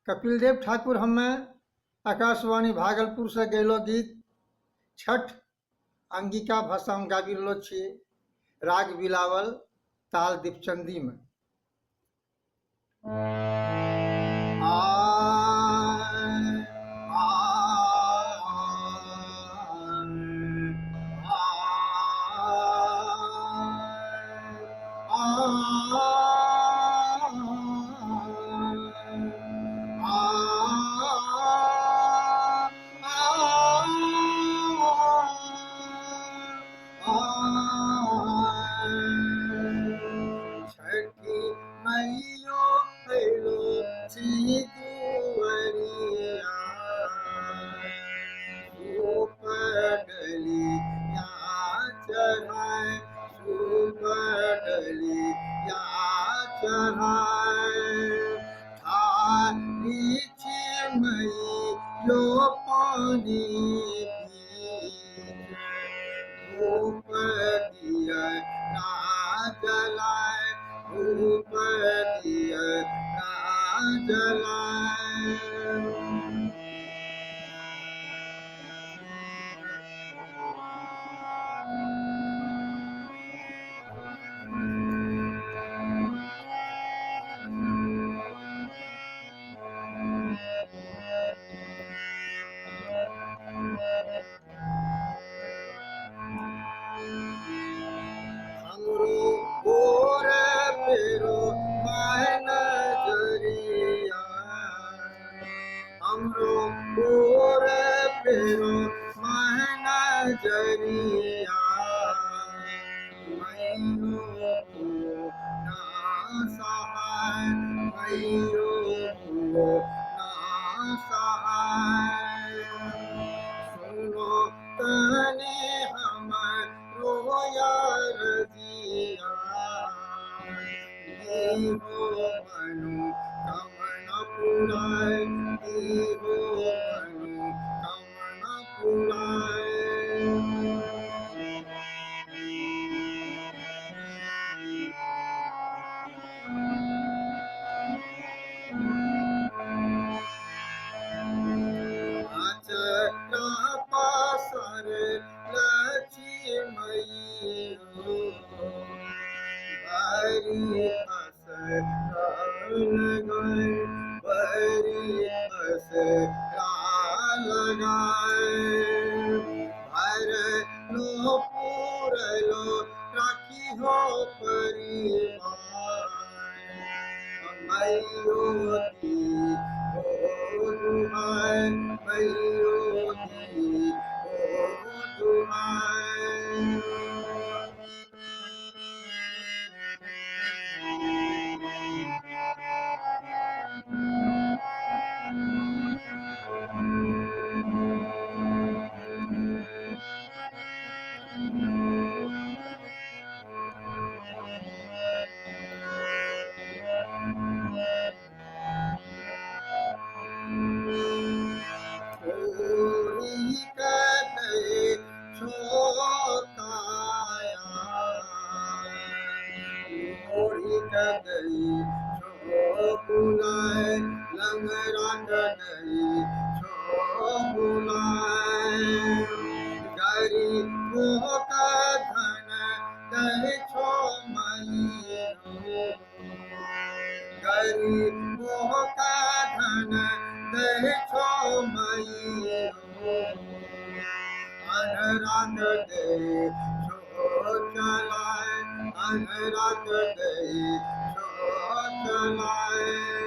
कपिल देव ठाकुर हमें आकाशवाणी भागलपुर से गैलो गीत छठ अंगिका भाषा में गाबी रहलो छियै। राग बिलावल, ताल दीपचंदी में। छठी मैयो भैलो छी दुअरिया, सूप डलिया चढ़ाए, सूप डलिया चढ़ाए। थारी मैयो पानी पीछे, धूप दिया ना जलाए, धूप दिया ना जलाए। हमरो गोर पेरो मायन जरिया, हमरो गोर पेरो मायन जरिया। मैयो को ना सहाय, मैयो को ना सहाय। सुनो तने हमरो यारजिया, दीहो मनु कामना पुराए, दीहो मनु कामना पुराए। आचरा पासर लक्ष्मीयो, बरी असरा लगाए, बरी असरा लगाए। भर लो पूरलो राखी हो परिवार, मैयो दी हो दुहाई, मैयो दी हो दुहाई। थोड़ी कदे छोताया, थोड़ी कदई छो बुलाए, लंगरा कदई छो बुलाए। गरीबों का धन दही छो मैयो, गरीबों का धन दही छो मैयो। अनराग दे छो चलाए, अनराग दे छो चलाए।